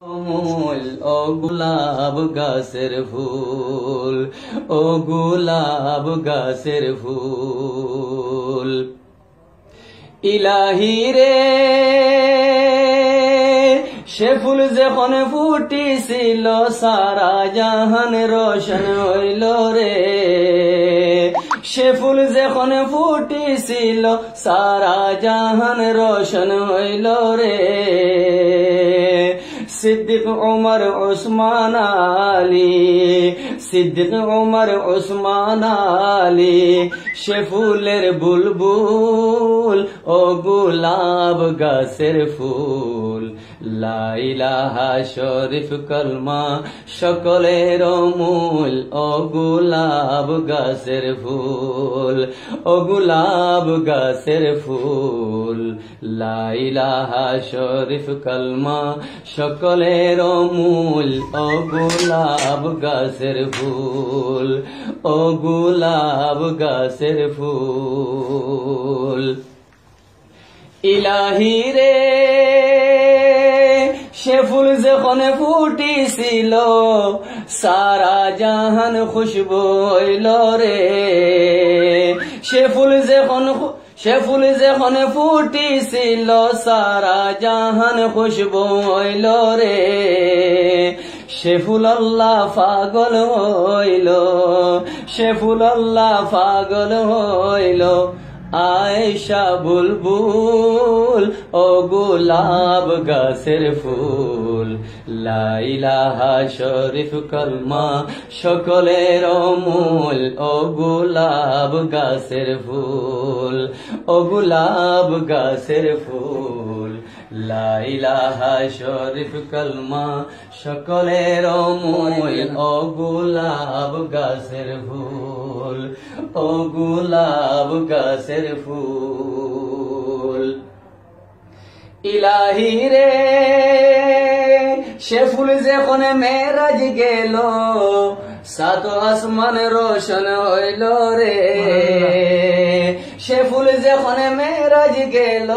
মূল ও গোলাপ গাছের ফুল, ও গোলাপ গাছের ফুল। ইলাহি রে সে ফুল যখন ফুটিছিল সারা জাহান রোশন হইল রে। সে ফুল যখন ফুটিছিল সারা জাহান রোশন হইল রে। সিদ্দিক উমর উসমান আলী, সিদ্দিক উমর উসমান আলী সে ফুলের বুলবুল ও গোলাপ গাছের ফুল। লা ইলাহা শরীফ কলমা সকলের মূল ও গোলাপ গাছের ফুল, ও গোলাপ গাছের ফুল। লা ইলাহা শরীফ কলমা সকলের মূল ও গোলাপ গাছের ফুল, ও গোলাপ গাছের ফুল। ইলাহি রে সে ফুল যখন ফুটিছিল সারা জাহান খুশবু হইল রে। সে ফুল যখন ফুটিছিল সারা জাহান খুশবু হইল রে। সে ফুল আল্লাহ পাগল হইল, সে ফুল আল্লাহ পাগল হইল। আয়েশা বুলবুল ও গোলাপ গাছের ফুল। লা ইলাহা শরীফ কলমা সকলের মূল ও গোলাপ গাছের ফুল, ও গোলাপ গাছের ফুল। লা ইলাহা শরীফ কলমা সকলের মূল ও গোলাপ গাছের ফুল, ও গোলাপ গাছের ফুল। ইলাহি রে সে ফুল যখন মেরাজ গেল সাত আসমান রোশন হইল রে। সে ফুল যখন মেরাজ গেল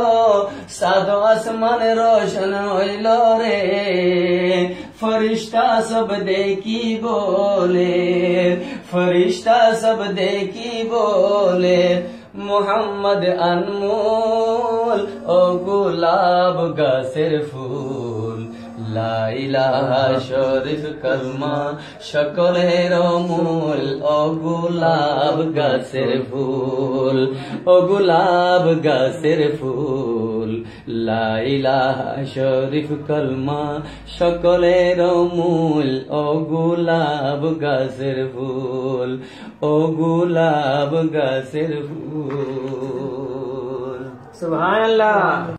সাত আসমান রোশন হইল রে। ফরিস্তা সব দেখি বলে, ফরিস্তা সব দেখি বলে মুহাম্মদ আনমোল ও গোলাপ গাছের ফুল। লা ইলাহা শরীফ কলমা সকলের মূল ও গোলাপ গাছের ফুল, ও গোলাপ গাছের ফুল। লা ইলাহা শরীফ কলমা সকলের মূল ও গোলাপ গাছের ফুল, ও গোলাপ গাছের ফুল। সুবহানাল্লাহ।